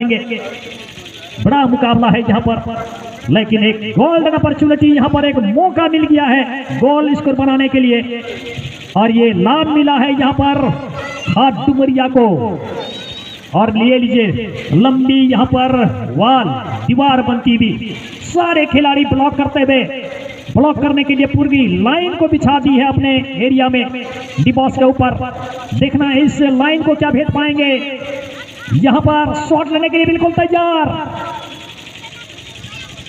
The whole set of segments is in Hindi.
बड़ा मुकाबला है यहाँ पर, लेकिन एक गोल्डन अपॉर्चुनिटी यहाँ पर एक मौका मिल गया है गोल स्कोर बनाने के लिए, और ये लाभ मिला है यहाँ पर हाथ डुमरिया को। और लिए लीजिए लंबी यहाँ पर वाल दीवार बनती हुई, सारे खिलाड़ी ब्लॉक करते हुए, ब्लॉक करने के लिए पूरी लाइन को बिछा दी है अपने एरिया में डिबॉस के ऊपर। देखना है इस लाइन को क्या भेद पाएंगे। यहां पर शॉट लेने के लिए बिल्कुल तैयार,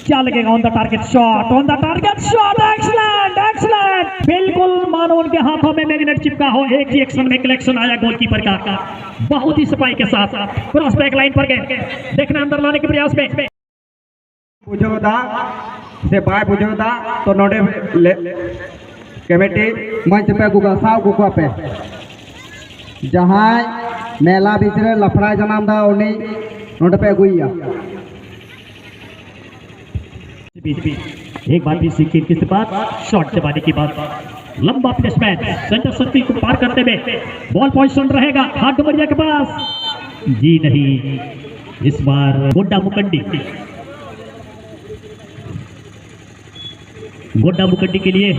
क्या लगेगा? On the target shot, on the target shot, excellent excellent, बिल्कुल मानो उनके हाथों में मैग्नेट चिपका हो। एक ही एक्शन में कलेक्शन आया गोलकीपर का, बहुत ही सफाई के साथ क्रॉस बैक लाइन पर गए। देखना अंदर लाने के प्रयास में बुझोदा से बाय बुझोदा तो नोडे कमेटी मंच पे गुगा साव गुगा पे जहां मेला भीतर लफड़ा जनाम दा उन्हीं नोडे पे गुइया। एक बार भी सीखी किस बात शॉट से बारी की बात, लंबा प्लेसमेंट सेंटर सर्किल को पार करते हुए बॉल पोजीशन रहेगा हाथ डुमरिया के पास। जी नहीं, इस बार गोड्डा मुकंडी, गोड्डा मुकंडी के लिए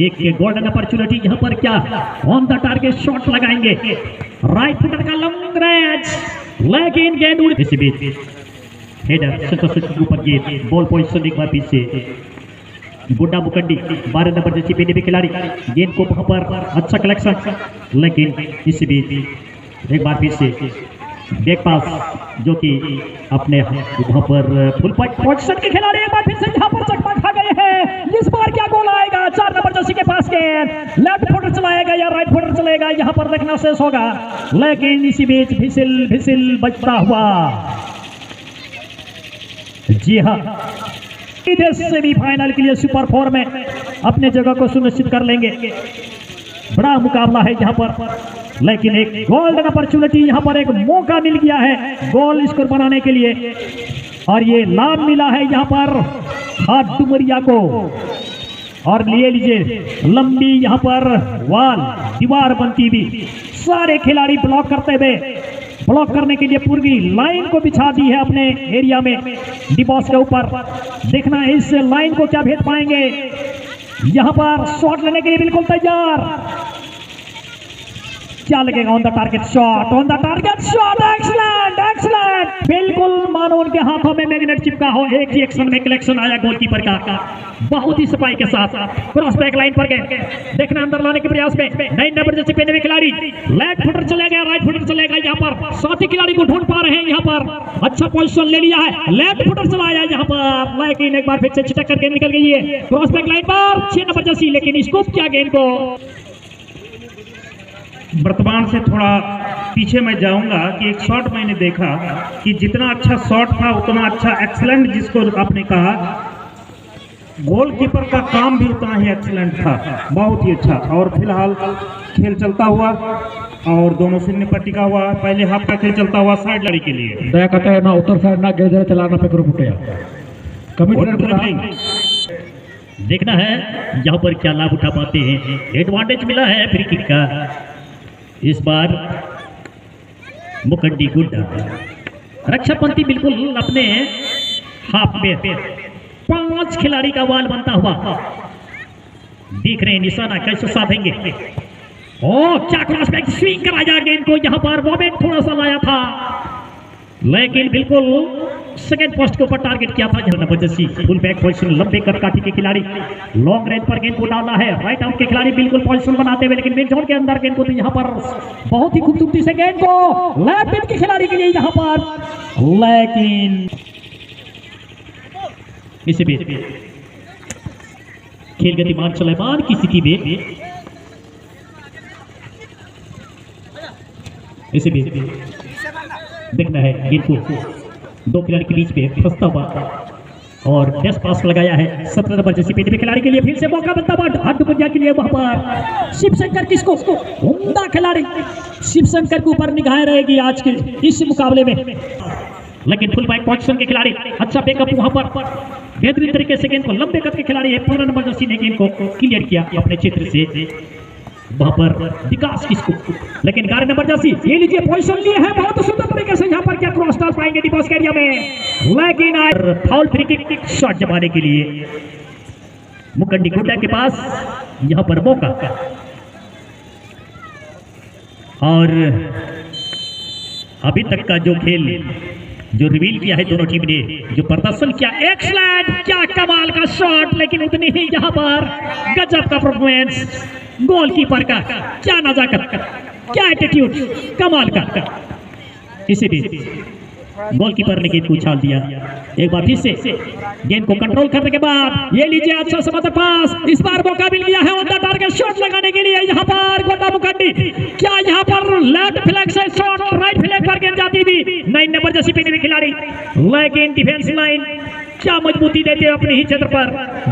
एक गोल्डन अपॉर्चुनिटी यहाँ पर, क्या ऑन द टारगेट शॉट लगाएंगे। राइट फुटर का लॉन्ग रेंज, लेकिन गेंद उड़, इसी बीच हेडर सेंटर सर्किल के ऊपर गेंद, बॉल पोजीशन एक बार पीछे गोड्डा मुकंडी 12 नंबर जैसी पहले भी खिलाड़ी, गेंद को वहां पर अच्छा कलेक्शन, लेकिन इसी बीच एक बार फिर से बैक पास जो कि अपने वहां पर फुल पोजीशन के खिलाड़ी एक बार फिर से यहां पर चकमा खा गए हैं। इस बार क्या गोल आएगा? 4 नंबर जर्सी के पास गेंद, लेफ्ट फुटर चलाएगा या राइट फुटर चलेगा, यहां पर देखना शेष होगा। लेकिन इसी बीच फिसिल बजता हुआ, जी हाँ, सेमीफाइनल के लिए सुपर 4 में अपने जगह को सुनिश्चित कर लेंगे। बड़ा मुकाबला है यहाँ पर, लेकिन एक गोल्डन अपॉर्चुनिटी यहाँ पर एक मौका मिल गया है गोल स्कोर बनाने के लिए, और ये लाभ मिला है यहाँ पर हाथ डुमरिया को। और लिए लीजिए लंबी यहाँ पर वाल दीवार बनती हुई, सारे खिलाड़ी ब्लॉक करते हुए, ब्लॉक करने के लिए पूरी लाइन को बिछा दी है अपने एरिया में डिबॉस के ऊपर। देखना है इस लाइन को क्या भेद पाएंगे। यहां पर शॉट लेने के लिए बिल्कुल तैयार, क्या लगेगा? On the target shot, on the target shot, excellent excellent, बिल्कुल मानो उनके हाथों में मैग्नेट चिपका हो। एक ही एक्शन में कलेक्शन आया गोलकीपर का, बहुत ही सफाई के साथ क्रॉस बैक लाइन पर गए। देखना अंदर लाने के प्रयास में 9 नंबर जैसे पहले भी खिलाड़ी, लेफ्ट फुटर चलेगा राइट फुटर चलेगा, यहाँ पर साथी खिलाड़ी को ढूंढ पा रहे हैं। यहाँ पर अच्छा पोजीशन ले लिया है, लेफ्ट फुटर चलाया यहाँ पर, लेकिन एक बार फिर से छिटक करके निकल गई है क्रॉस बैक लाइन पर 6 नंबर जैसी, लेकिन स्कूप किया गेंद को। वर्तमान से थोड़ा पीछे मैं जाऊंगा कि एक शॉट मैंने देखा कि जितना अच्छा शॉट था उतना अच्छा एक्सीलेंट, जिसको आपने कहा गोलकीपर का काम भी उतना ही एक्सीलेंट था, बहुत ही अच्छा। और फिलहाल खेल चलता हुआ और दोनों सिर पर टिका हुआ, पहले हाफ का खेल चलता हुआ साइड लड़ी के लिए दया कहता है ना उत्तर साइड ना गेंद चलाना पे ग्रुप उठे देखना है यहाँ पर क्या लाभ उठा पाते हैं। एडवांटेज मिला है फ्री किक का इस बार मुकंडी गुड्डा। रक्षापंथी बिल्कुल अपने हाफ में 5 खिलाड़ी का वाल बनता हुआ देख रहे हैं, निशाना कैसे साधेंगे। ओ क्या क्रॉस बैक स्विंग कराया गेंद को, यहाँ पर मोमेंट थोड़ा सा लाया था, लेकिन बिल्कुल सेकंड पोस्ट के ऊपर टारगेट किया था। जबरदस्ती फुल बैक पोजीशन, लंबे कद काठी के खिलाड़ी लॉन्ग रेंज पर गेंद को डाला है। राइट आउट के खिलाड़ी बिल्कुल पोजीशन बनाते हुए, लेकिन मिड जोन के अंदर गेंद को, तो यहाँ पर बहुत ही खूबसूरती से गेंद को लेफ्ट विंग के खिलाड़ी के लिए यहाँ पर, लेकिन इसी बीच खेल गतिमान सुलेमान की स्थिति में, इसी बीच देखना है गेंद को 2 खिलाड़ी के बीच में फंसता हुआ, और डेस्ट पास लगाया है 17 नंबर जैसी पेटी में खिलाड़ी के लिए। फिर से मौका बनता हुआ हाथ डुमरिया के लिए, वहां पर शिवशंकर किसको, उम्दा खिलाड़ी शिवशंकर के ऊपर निगाहें रहेगी आज के इस मुकाबले में। लेकिन फुल बैक पोजीशन के खिलाड़ी, अच्छा बैकअप वहां पर, बेहतरीन तरीके से गेंद को, लंबे कद के खिलाड़ी है 15 नंबर जर्सी ने गेंद को क्लियर किया अपने क्षेत्र से। वहां पर विकास किसको, लेकिन 11 नंबर जर्सी ये लीजिए पोजीशन लिए है बहुत सुंदर तरीके से। यहाँ पर क्या क्रॉस टॉस पाएंगे डिबॉस एरिया में, लेकिन फाउल फ्री किक शॉट जमाने के लिए मुकंडी गुड्डा के पास यहाँ पर मौका। और अभी तक का जो खेल जो रिवील किया है दोनों टीम ने, जो प्रदर्शन किया, एक्सलेंट, क्या कमाल का शॉट, लेकिन उतनी ही यहाँ पर गजब का परफॉर्मेंस गोलकीपर का, क्या नजाकत, क्या एटीट्यूड, कमाल का। इसी बीच गोलकीपर ने गेंद को उछाल दिया। एक बार फिर से गेंद को कंट्रोल करने के बाद ये लीजिए अच्छा समझ पास, इस बार मौका मिल गया है ऑन द टारगेट शॉट लगाने के लिए। यहाँ पर गोटा मुकंडी, क्या यहाँ पर लेफ्ट फ्लैग से शॉट, राइट फ्लैग पर गेंद जाती थी, 9 नंबर जर्सी पहने हुए खिलाड़ी, लेकिन डिफेंस लाइन क्या मजबूती देते हैं अपने ही क्षेत्र पर।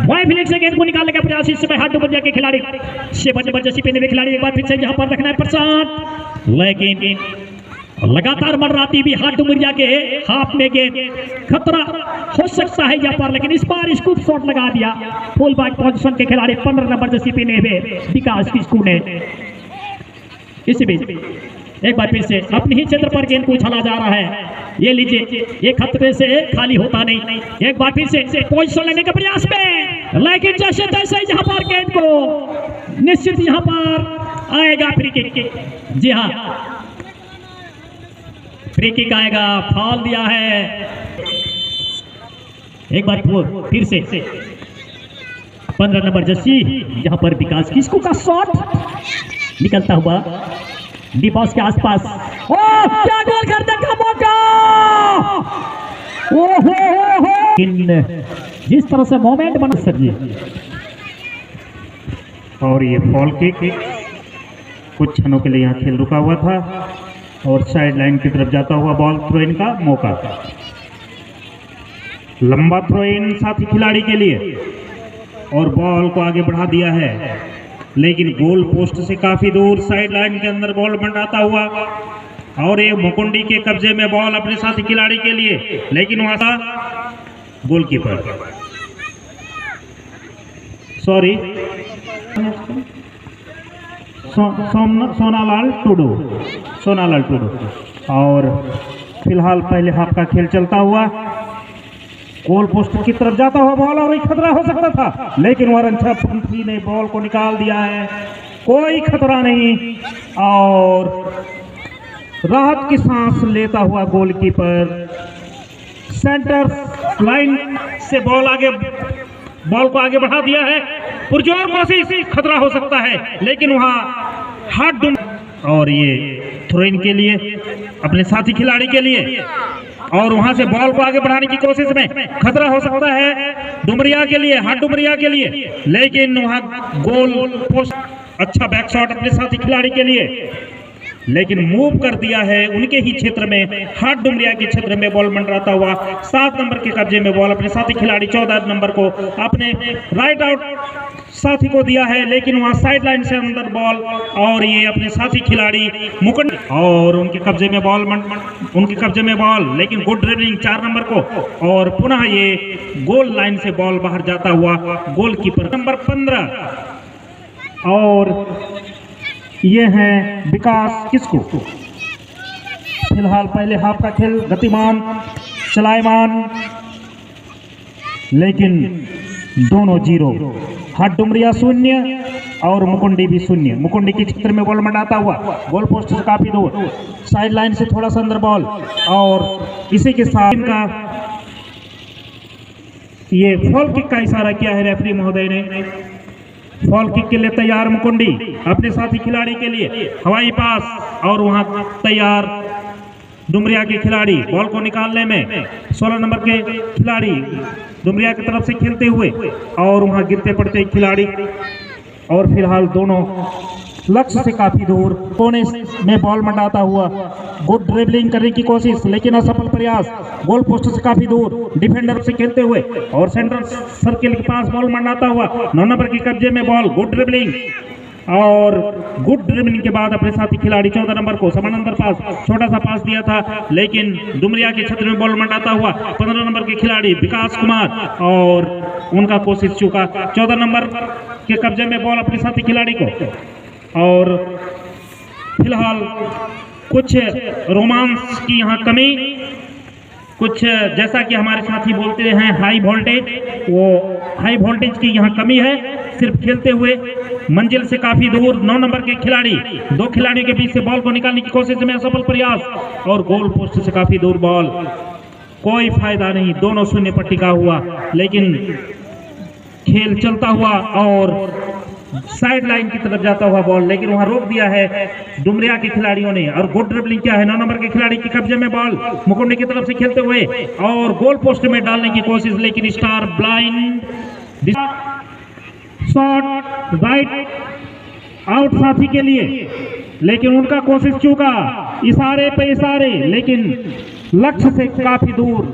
बॉय फ्लैग से गेंद को निकालने का प्रयास इस समय हाथ डुबरिया के खिलाड़ी, 7 नंबर जर्सी पहने हुए खिलाड़ी, एक बार फिर से यहाँ पर रखना है प्रशांत, लेकिन लगातार मर्राती भी हाथ डुमरिया के हाथ में गेंद, खतरा हो सकता है यहाँ पर, लेकिन इस बार स्कूप शॉट लगा दिया फुल बैक पोजीशन के खिलाड़ी 15 नंबर जर्सी पहने हुए विकास किसको ने। इसी बीच एक बार फिर से अपने ही क्षेत्र पर गेंद को उछाला जा रहा है, ये लीजिए, ये खतरे से खाली होता नहीं। एक बार फिर से पोजीशन लेने के प्रयास में, लेकिन जैसे तैसे यहाँ पर गेंद को निश्चित यहाँ पर आएगा फ्री किक। जी हाँ, फ्री किक आएगा, फाउल दिया है। एक बार फिर से 15 नंबर जर्सी यहाँ पर विकास किसको का शॉट निकलता हुआ डिबॉस के आसपास, क्या गोल करने का मौका, जिस तरह से मोमेंट बना सर जी। और ये फॉल किक कुछ क्षणों के लिए यहाँ खेल रुका हुआ था और साइड लाइन की तरफ जाता हुआ बॉल थ्रो इन का मौका, लंबा थ्रो इन साथी खिलाड़ी के लिए, और बॉल को आगे बढ़ा दिया है, लेकिन गोल पोस्ट से काफी दूर साइड लाइन के अंदर बॉल मंडाता हुआ, और ये मुकुंडी के कब्जे में बॉल अपने साथी खिलाड़ी के लिए, लेकिन वहां था गोलकीपर, सॉरी सोनालाल टुडू। और फिलहाल पहले हाफ का खेल चलता हुआ, गोल पोस्ट की तरफ जाता हुआ बॉल, और खतरा हो सकता था, लेकिन वरन पंथी ने बॉल को निकाल दिया है, कोई खतरा नहीं, और राहत की सांस लेता हुआ गोलकीपर सेंटर लाइन से बॉल को आगे बढ़ा दिया है, पुरजोर कोशिश, खतरा हो सकता है, लेकिन वहां हाथ डूब, और ये थ्रो इन के लिए अपने साथी खिलाड़ी के लिए, और वहां से बॉल को आगे बढ़ाने की कोशिश में खतरा हो सकता है डुमरिया के लिए, हाथ डुमरिया के लिए, लेकिन वहां गोल पोस्ट, अच्छा बैक शॉट अपने साथी खिलाड़ी के लिए, लेकिन मूव कर दिया है उनके ही क्षेत्र में, हाथ डुमरिया के क्षेत्र में बॉल मंडराता हुआ 7 नंबर के कब्जे में बॉल अपने साथी खिलाड़ी 14 नंबर को अपने राइट आउट साथी को दिया है, लेकिन वहां साइड लाइन से अंदर बॉल, और ये अपने साथी खिलाड़ी मुकुंद, और उनके कब्जे में बॉल, लेकिन गुड ड्रिबलिंग 4 नंबर को, और पुनः ये गोल लाइन से बॉल बाहर जाता हुआ गोलकीपर नंबर 15, और ये है विकास किसको। फिलहाल पहले हाफ का खेल गतिमान, चलायमान, लेकिन दोनों 0, हाथ डुमरिया 0 और मुकुंडी भी 0। मुकुंडी के क्षेत्र में बॉल मंडाता हुआ, गोल पोस्ट से काफी दूर, साइड लाइन से थोड़ा सा अंदर बॉल, और इसी के साथ इनका ये फॉल किक का इशारा किया है रेफरी महोदय ने। फॉल किक के लिए तैयार मुकुंडी अपने साथी खिलाड़ी के लिए, हवाई पास, और वहां तैयार डुमरिया के खिलाड़ी बॉल को निकालने में 16 नंबर के खिलाड़ी डुमरिया की तरफ से खेलते हुए, और वहां गिरते पड़ते खिलाड़ी, और फिलहाल दोनों लक्ष्य से काफी दूर, कोने में बॉल मंडाता हुआ, गुड ड्रिबलिंग करने की कोशिश, लेकिन असफल प्रयास, गोल पोस्ट से काफी दूर डिफेंडर से खेलते हुए, और सेंटर सर्किल के पास बॉल मंडाता हुआ 9 नंबर के कब्जे में बॉल, गुड ड्रिबलिंग, और गुड ड्रिबलिंग के बाद अपने साथी खिलाड़ी 14 नंबर को समानांतर पास, छोटा सा पास दिया था, लेकिन डुमरिया के क्षेत्र में बॉल मंडाता हुआ 15 नंबर के खिलाड़ी विकास कुमार, और उनका कोशिश चूका, 14 नंबर के कब्जे में बॉल अपने साथी खिलाड़ी को, और फिलहाल कुछ रोमांस की यहाँ कमी, कुछ जैसा कि हमारे साथी बोलते हैं हाई वोल्टेज, वो हाई वोल्टेज की यहाँ कमी है। सिर्फ खेलते हुए मंजिल से काफी दूर 9 नंबर के खिलाड़ी, 2 खिलाड़ियों के बीच से बॉल को निकालने की कोशिश में असफल प्रयास, और गोल पोस्ट से काफी दूर बॉल, कोई फायदा नहीं, दोनों शून्य पर टिका हुआ। लेकिन खेल चलता हुआ और साइड लाइन की तरफ जाता हुआ बॉल, लेकिन वहां रोक दिया है डुमरिया के खिलाड़ियों ने। और गुड ड्रिबलिंग क्या है, 9 नंबर के खिलाड़ी के कब्जे में बॉल, मुकुंडी की तरफ से खेलते हुए और गोल पोस्ट में डालने की कोशिश, लेकिन star blind shot right out साथी के लिए, लेकिन उनका कोशिश चूका, इशारे पे इशारे, लेकिन लक्ष्य से काफी दूर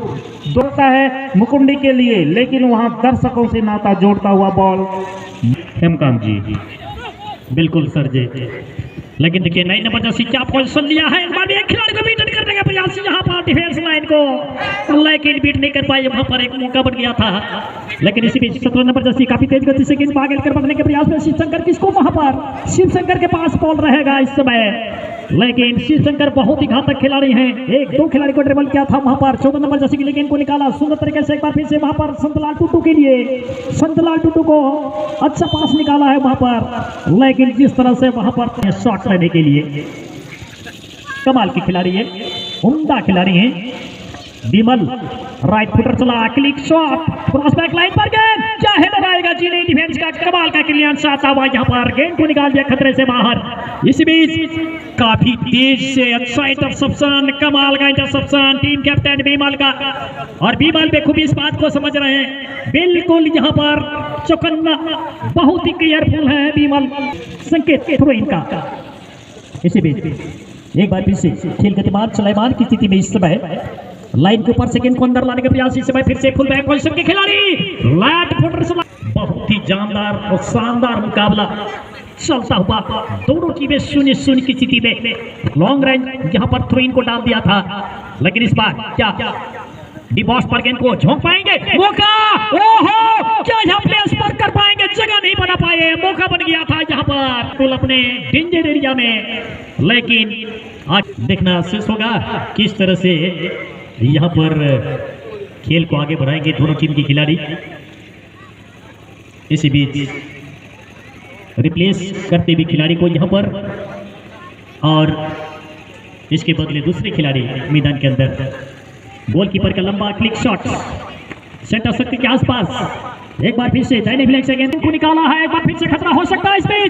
दौड़ता है मुकुंडी के लिए, लेकिन वहां दर्शकों से नाता जोड़ता हुआ बॉल। हेमकांत जी बिल्कुल सर जी, लेकिन देखिए 9 नंबर जर्सी क्या पोजीशन लिया है, इस बार भी एक खिलाड़ी को बीट करने का प्रयास यहाँ पर डिफेंस लाइन को, लेकिन बीट नहीं कर पाए, वहां पर एक मौका बन गया था। लेकिन इसी बीच 17 नंबर जर्सी काफी तेज गति से गेंद आगे लेकर बढ़ने के प्रयास में शिवशंकर, किसको वहां पर शिवशंकर के पास बॉल रहेगा इस समय, लेकिन शिवशंकर बहुत ही घातक खिलाड़ी हैं, 1-2 खिलाड़ी को ड्रिबल किया था वहां पर। 14 नंबर जर्सी की गेंद को निकाला सुंदर तरीके से, एक बार फिर से वहां पर संतलाल टुटू के लिए, संतलाल टुटू को अच्छा पास निकाला है वहां पर, लेकिन जिस तरह से वहां पर शॉट लेने के लिए कमाल की खिलाड़ी है, उम्दा खिलाड़ी है विमल। राइट फुटर चला, click shot, cross back line पर गेंद, क्या हेडर आएगा जी नहीं, डिफेंस का कमाल का क्लियरेंस आता हुआ यहाँ पर गेंद को निकाल दिया खतरे से बाहर। इसी बीच काफी तेज से अच्छा इंटरसेप्शन, कमाल का इंटरसेप्शन टीम कैप्टन विमल का, और विमल बेखूबी इस बात को समझ रहे हैं, बिल्कुल यहाँ पर चौकन्ना, बहुत ही केयरफुल है विमल। संकेत थ्रो इनका। इसी बीच एक बार फिर से खेल गतिमान सुलेमान की स्थिति में इस समय लाइन के ऊपर से गेंद को अंदर लाने के प्रयास, इस समय फिर से फुल बैक पोजीशन के खिलाड़ी लेफ्ट फुटर से, बहुत ही जानदार और शानदार मुकाबला चलता हुआ, दोनों टीमें 0-0 की स्थिति में लॉन्ग रेंज यहाँ पर थ्रो इन को डाल दिया था, लेकिन इस बार क्या डी बॉस पर गेंद को झोंक पाएंगे, मौका, ओहो क्या यहाँ प्लेस पर कर पाएंगे, जगह नहीं बना पाए, मौका बन गया था यहाँ पर कुल अपने डेंजर एरिया में, लेकिन आज देखना शेष होगा किस तरह से यहाँ पर खेल को आगे बढ़ाएंगे दोनों टीम के खिलाड़ी। इसी बीच रिप्लेस करते भी खिलाड़ी को यहाँ पर, और इसके बदले दूसरे खिलाड़ी मैदान के अंदर, गोलकीपर का लंबा क्लिक शॉट सेंटर सर्कल के आसपास, एक बार फिर से दाहिने फ्लैंक से गेंद को निकाला है, एक बार फिर से खतरा हो सकता है इसमें,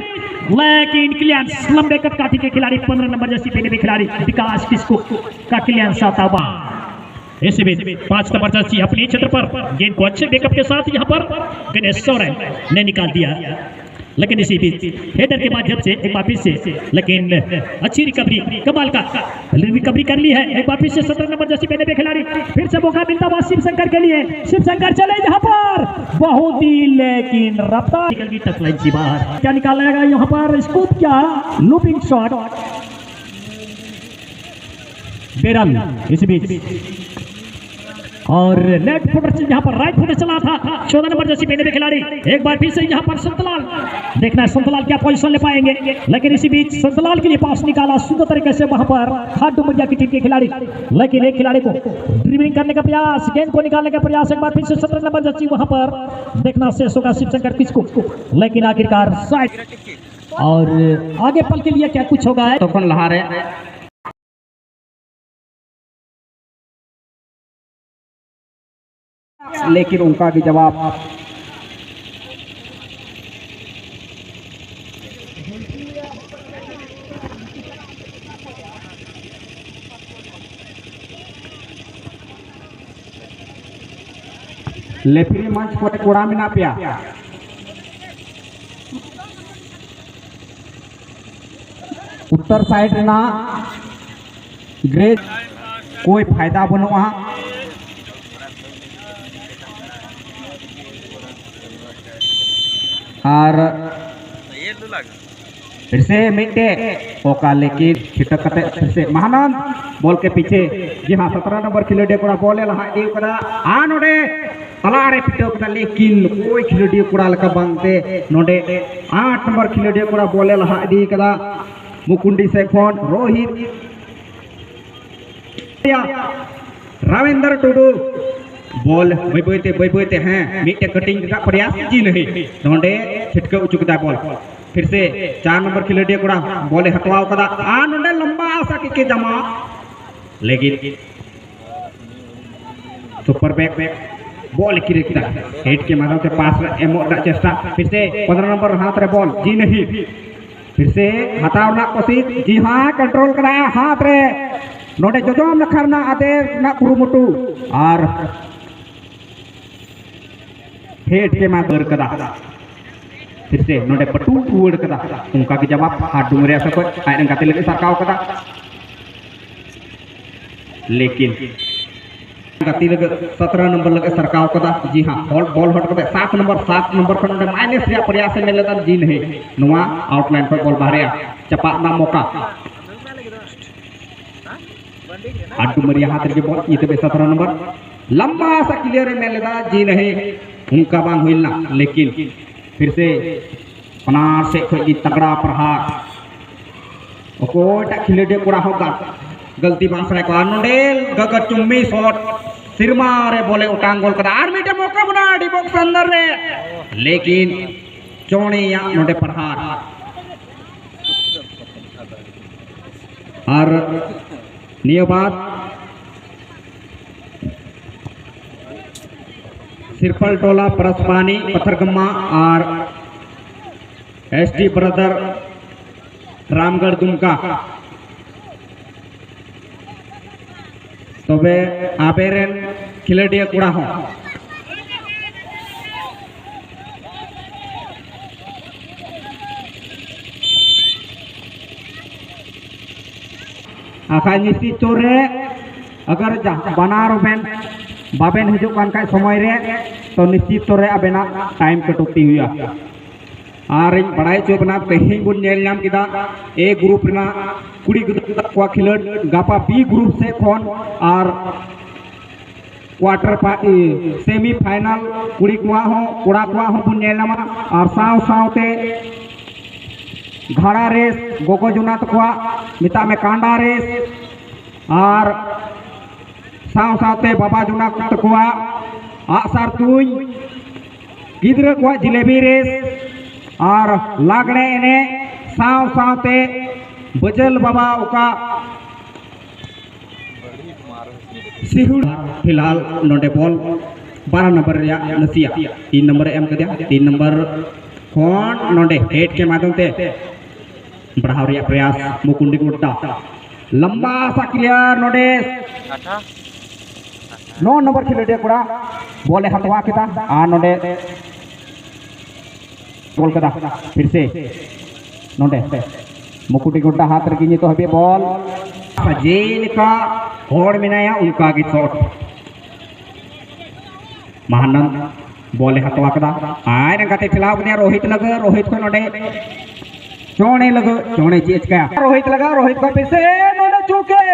लेकिन क्लियरेंस लंबे कट काठी के खिलाड़ी 15 नंबर जर्सी पहने हुए खिलाड़ी विकास किसको का क्लियरेंस आता हुआ। इसी बीच 5 नंबर जर्सी अपने क्षेत्र पर गेंद को अच्छे बैकअप के साथ यहाँ पर गणेश सोरेन ने निकाल दिया, लेकिन इसी बीच हेडर के माध्यम से एक बार फिर से, लेकिन अच्छी रिकवरी, कमाल का रिकवरी कर ली है, एक बार फिर से 17 नंबर जर्सी पहने हुए खिलाड़ी, फिर से मौका मिलता हुआ शिवशंकर के लिए, शिवशंकर चले यहाँ पर बहुत ही, लेकिन रफ्तार निकल गई टच लाइन से बाहर, क्या निकालेगा यहाँ पर स्कूप, क्या लूपिंग शॉट बेरल। इसी बीच और लेफ्ट फुटर से यहाँ पर राइट फुटर चला था 14 नंबर जर्सी पहने हुए खिलाड़ी, एक बार फिर से यहाँ पर संतलाल, देखना है संतलाल क्या पोजीशन ले पाएंगे, लेकिन इसी बीच संतलाल के लिए पास निकाला सुंदर तरीके से वहां पर हाथ डुमरिया की टीम के खिलाड़ी, लेकिन एक खिलाड़ी को ड्रिबलिंग करने का प्रयास, गेंद को निकालने का प्रयास, एक बार फिर से 17 नंबर जर्सी वहां पर, देखना शेष होगा शिवशंकर किसको, लेकिन आखिरकार साइड, और आगे पल के लिए क्या कुछ होगा तो कौन लहा रहे, लेकिन उनका भी जवाब लेफ्री मंच पर कूड़ा में ना पिया, उत्तर साइड ना ग्रेड कोई फायदा बनो वहाँ, और फिर से मिटे ओका लेकिन छिटक कते फिर से महानंद बॉल के पीछे जी हाँ 17 नंबर खिलाड़ी कोड़ा बॉल लहा दी कदा आ नोडे तलारे पिटो कदा लेकिन कोई खिलाड़ी कोड़ा लका बांगते नोडे 8 नंबर खिलाड़ी कोड़ा बॉल लहा दी कदा मुकुंडी से फोन रोहित रावेंद्र टुडू बॉल बैबते हैं मिटे कटिंग का प्रयास जी नहीं नोडे छिटके उचुकदा बॉल फिर से 4 नंबर खिलाड़ी कोड़ा बॉल हटवाओ कदा आ नोडे लंबा आशा के जमा लेकिन सुपर बैक बॉल किरकिदा हेड के माध्यम से पास एमो चेष्टा फिर से 15 नंबर हाथ रे बॉल जी नहीं फिर से हटावना कोशिश जी हाँ कंट्रोल करा हाथ रे नोडे जोजोम लखरना आदे ना कुरुमुटु और हेड के माध्यम कदा फिर से नोडे पटू उड़ कदा उनका के जवाब हाथ डुमरे से कोई आयरन काते लगे सरकाव कदा लेकिन गति लगे 17 नंबर लगे सरकाव कदा जी हाँ बॉल हट कदे 7 नंबर खन नोडे माइनस रे प्रयास में लेदा जी नहीं नोवा आउटलाइन पर बॉल बाहर चपा ना मौका आडू मरिया हाथ रे बॉल ये तबे 17 नंबर लंबा सा क्लियर में लेदा जी नहीं उनका बांग हुइलना लेकिन फिर से पनार से कोई तगड़ा प्रहार ओकोटा खिलेडे कोड़ा होगा गलती बांस रे को नोडेल गगत चुम्मी शॉट सिरमा रे बोले उटांग गोल कदा आर मिटे मौका बना डी बॉक्स अंदर रे लेकिन चोणे या नोडे प्रहार और नियबाद सिरफल टोला परसपानी पत्थरगम्मा और एसडी ब्रदर रामगढ़ दुमका तबे आबेरेन खिलाड़िया कुड़ा हो आखा निश्चित चोरे अगर बनारो बेन बाबेन हिजुक कान का समय रे तो निश्चित तौर आबेना टाइम कटौती हुआ और बड़ाई चो बना तेही बुन नेल नाम किदा ए ग्रुप ना कुड़ी को खिलड़ गापा बी ग्रुप से खोन और क्वार्टर सेमी फाइनल कुड़ी कुआ हो कोड़ा कुआ हो बुन नेल नामा और साव सावते घड़ा रेस गोगो जुना तकुआ मिता में कांडा रेस और साव सावते बाबा जुना तकुआ आसार तुई गिद्र को जिलेबी रेस और लागड़े एने साव सावते बजल बाबा उका सिहुड़ फिलहाल नोडे बॉल 12 नंबर या नसिया 3 नंबर एम कदिया 3 नंबर कौन नोडे हेड के माध्यम से बढ़ाव रिया प्रयास मुकुंडी गुट्टा लंबा सा क्लियर नोडे 9 नंबर खिलाड़ी कोड़ा बॉल हटवा किदा आ नोडे गोल कदा फिर से नोडे मुकुटी गुड्डा हाथ रखी तो हबे बॉल जेल का होड़ मिनाया उनका की शॉट महानंद बॉल हटवा कदा आय रे गाते खिलाफ ने रोहित को नोडे चोणे लगे चोणे चीज का रोहित लगा रोहित का फिर से नोडे चूके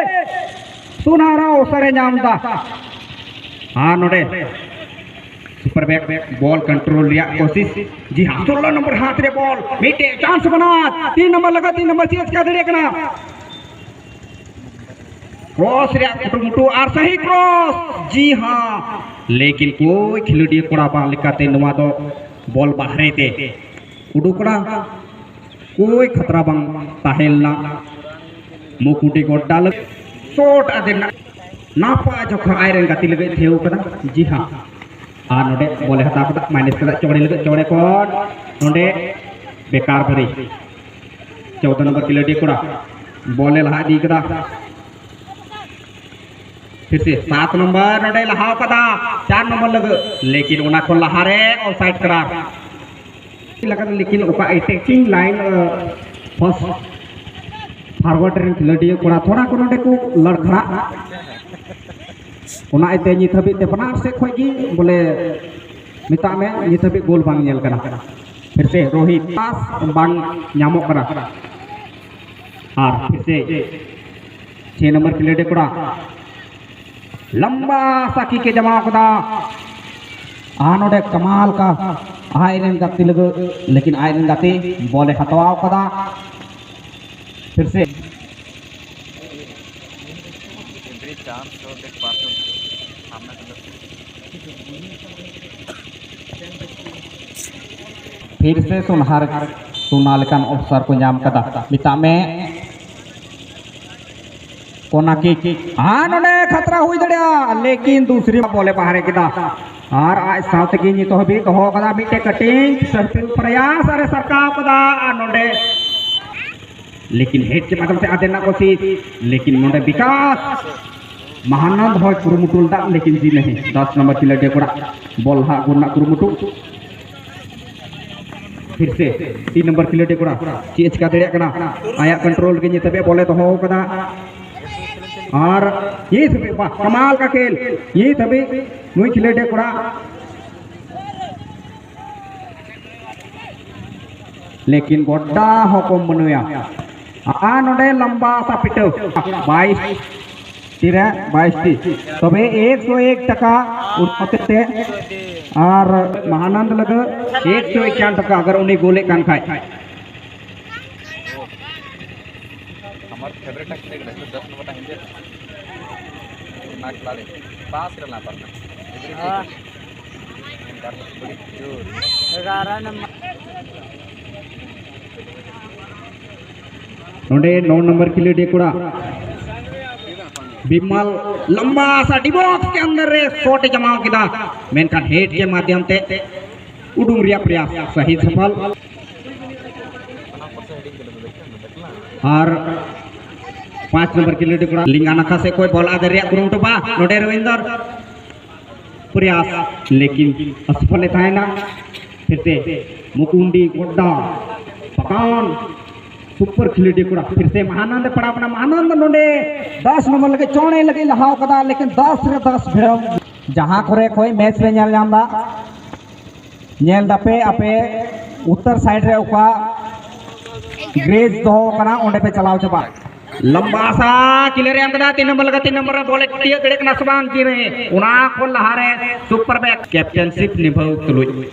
सुनारा ओसरे नामदा हाँ नोडे सुपर बैक बॉल कंट्रोल रिया कोशिश जी हाँ 16 नंबर हाथ रे बॉल मीटे चांस बना 3 नंबर लगा 3 नंबर चीज का दड़े कना क्रॉस रिया मुटु और सही क्रॉस जी हाँ लेकिन कोई खिलाड़ी कोड़ा बांग लिखाते नुआ तो बॉल बाहरे ते उडुकड़ा कोई खतरा बांग ताहेलना मुकुटी को डाल शॉट आदेना नापा जो आयरन गाती लगे थे कदा जी हाँ आ नोडे बोले हता कदा माइनस कदा चौड़े लगे चौड़े कोड नोडे बेकार भरी 14 नंबर खिलाड़ी कोड़ा बोले लहा दी कदा फिर से 7 नंबर नोडे लहा कदा 4 नंबर लगे लेकिन उना को लहारे ऑफसाइड करा लगा लेकिन ओका attacking line first forward rain खिलाड़ी कोड़ा थोड़ा को नोडे को लड़खड़ा उना इते नित हबी ते बनार से खोगी बोले मिता में नित हबी गोल बांग नेल कना फिर से रोहित पास बांग न्यामो करा और फिर से 6 नंबर खिलाड़ी कोड़ा लंबा साकी के जमाव कदा आनोडे कमाल का आयरन गाती लगे लेकिन आयरन गाती बॉले हटवाओ कदा फिर से फिर से सोनालिकान अवसर को नाम कदा मिता में कोना की आनोडे खतरा हुई दड़िया लेकिन दूसरी बॉले बाहर किदा और आज साउथ की नी तो भी कहो कदा मिटे कटिंग सर्पिल प्रयास अरे सरकार कदा नोडे लेकिन हेड के माध्यम से आदेना कोशिश लेकिन नोडे विकास महानंद हो कुरुमुटुल दा लेकिन जी नहीं 10 नंबर खिलाड़ी कोड़ा बॉल हा गुना कुरुमुटु फिर से 3 नंबर खिलाड़ी कोड़ा चेज का दड़िया कना आया कंट्रोल के नी तबे बोले तो हो कदा और ये तबे कमाल का खेल ये तबे नुई खिलाड़ी कोड़ा लेकिन गोड्डा हुकुम मनुया नोडे लंबा सा पिटो 22 तीरा 22 तबे 101 टका उठते और महानंद लगे 151 टका अगर उन्हें गोले कान खाए नोडे 9 नंबर खिलाड़ी कोड़ा बिमल लंबा सा डिबॉक्स के अंदर रे शॉट जमाव किदा मेनकान हेड के माध्यम से उडुंग रिया प्रयास सही सफल और 5 नंबर खिलाड़ी कोड़ा लिंगानाखा से कोई बॉल आदर रिया कुरुमुटु बा नोडे रविंदर प्रयास लेकिन असफल था ना फिर से मुकुंडी गोड्डा पकान सुपर खिलाड़ी कोड़ा फिर से महानंद पड़ा अपना महानंद नोडे 10 नंबर लगे चौड़े लगे लहाव कदा लेकिन 10 रे 10 भिड़म जहां करे कोई मैच में नेल नाम दा नेल दपे अपे उत्तर साइड रे उका ग्रेज दो कना ओंडे पे चलाव चबा लंबा सा किलरे अंकदा 3 नंबर लगा 3 नंबर बॉल टिया गड़े कना सबांग की रहे उना को लहारे सुपर बैक कैप्टनशिप निभाव तुलुई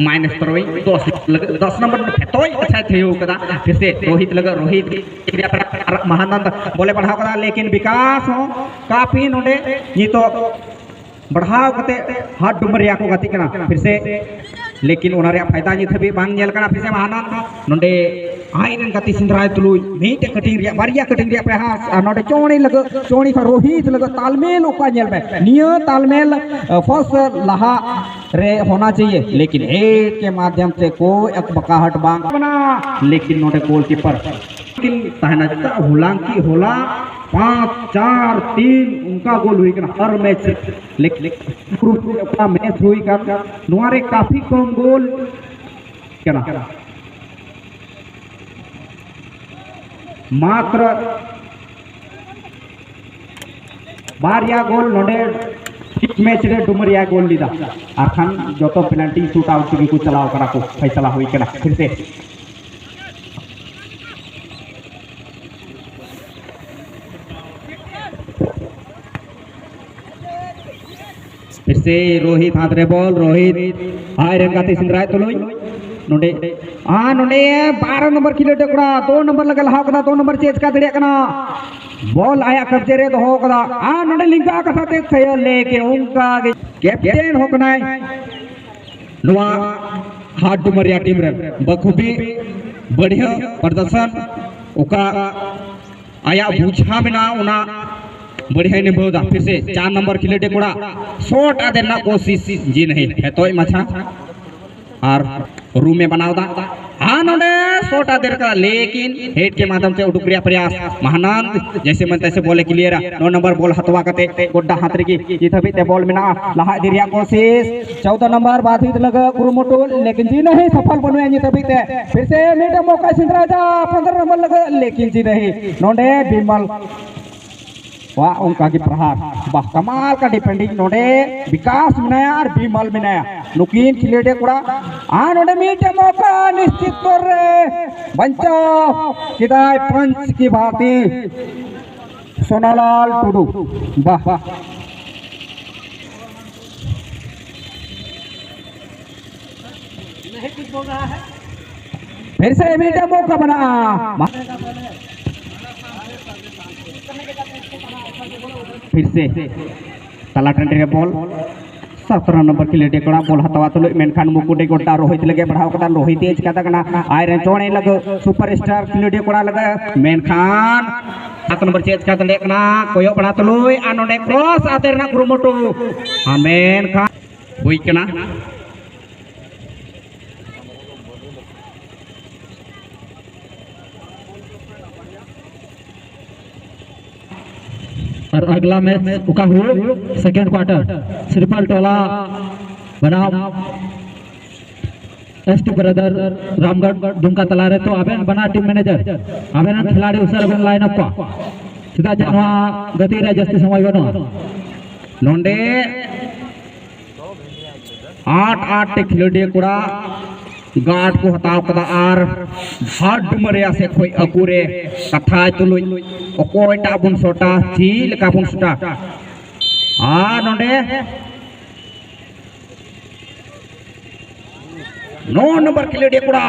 माइनस तरोई 10 नंबर में फेतोई अच्छा थे कदा फिर से रोहित लगा रोहित महानंद बोले बढ़ाव कदा लेकिन विकास हो काफी नोडे ये तो बढ़ाव कते हाथ डुमरिया को गति कना फिर से लेकिन उनारे फायदा जी थबी बांग नेल कना फिर से महानंद नोडे आयरन गति सिंधराय तुलुई मीटे कटिंग रिया बारिया कटिंग रिया प्रयास नोडे चोणी लग चोणी का रोहित लग तालमेल उका नेल में निय तालमेल फर्स्ट लहा रे होना चाहिए लेकिन हेड के माध्यम से कोई अकबकाहट बांग बना लेकिन नोडे गोलकीपर लेकिन ताहना जता हुलांकी होला 5-4-3 उनका गोल हुई कना हर मैच लेकिन अपना मैच हुई कर नुआरे काफी कम गोल कना मात्र बारिया गोल नोडे मैच रे डुमरिया गोल लीदा आखान जो तो पेनाल्टी शूट आउट की को चलाव करा को फैसला हुई कना फिर से रोहित हाथ रे बॉल रोहित आयरन गाती सिंधराय तुलुई नोडे नोडे 12 नंबर खिलाड़ी कोड़ा 2 नंबर लगा लहाव कदा 2 नंबर चेज का दड़िया कना बॉल आया कब्जे रे दो कदा नोडे लिंगा कथा ते थयो लेके उनका कैप्टन होकना नुआ हाथ डुमरिया टीम रे बखूबी बढ़िया प्रदर्शन उका आया बुझा में ना उना बढ़िया ने बोदा फिर से 4 नंबर खिलाड़ी कोड़ा शॉट आ देना कोशिश जी नहीं है तो मछा और रूम में बनाओ दा नोडे शॉट आ देर का लेकिन हेड के माध्यम से उडुक्रिया प्रयास महानंद जैसे मन तैसे बोले क्लियर 9 नंबर बॉल हतवा कते गोड्डा हाथ की ये थबी ते बॉल में ना लहा दिरिया कोशिश 14 नंबर बाधित लगा कुरुमुटु लेकिन जी नहीं सफल बनुया ये थबी ते फिर से मीटर मौका सिंधराजा 15 नंबर लगा लेकिन जी नहीं नोडे Bimal wah ongka ki prahar bah kamal ka defending node vikas menaya ar bimal menaya nukin khilode kora node mite mauka nishchit tor re bancho kidai पंच की भांति सोनालाल टुडू वाह फिर से मीडिया मौका बना फिर से तला टंडी रे बॉल 17 नंबर खिलेटे कड़ा बॉल हतवा तुल मेनखान मुकुटे गोटा रोहित लगे बढ़ाव कदा रोहित एज कदा कना आयरन चोणे लग सुपरस्टार खिलेटे कड़ा लगा मेनखान 7 नंबर चेज का तले कना कोयो बड़ा तुलुय आनोने क्रॉस आतेरना कुरुमुटु मेनखान हुई कना और अगला मैच उका हुआ सेकेंड क्वार्टर श्रीपाल टोला बनाम एसटी ब्रदर रामगढ़ दुमका तला रहे तो अबेन बना टीम मैनेजर अबेन खिलाड़ी उसर अबेन लाइनअप को सीधा जनवा गति रे जस्ती समय बनो नोंडे 8 खिलाड़ी कुड़ा गार्ड को हटाव कदा आर हाथ डुमरिया से कोई अकुरे कथा तुलुई ओकोय टाबुन सोटा चील काबुन सोटा नोंडे 9 नंबर खिलाड़ी कुड़ा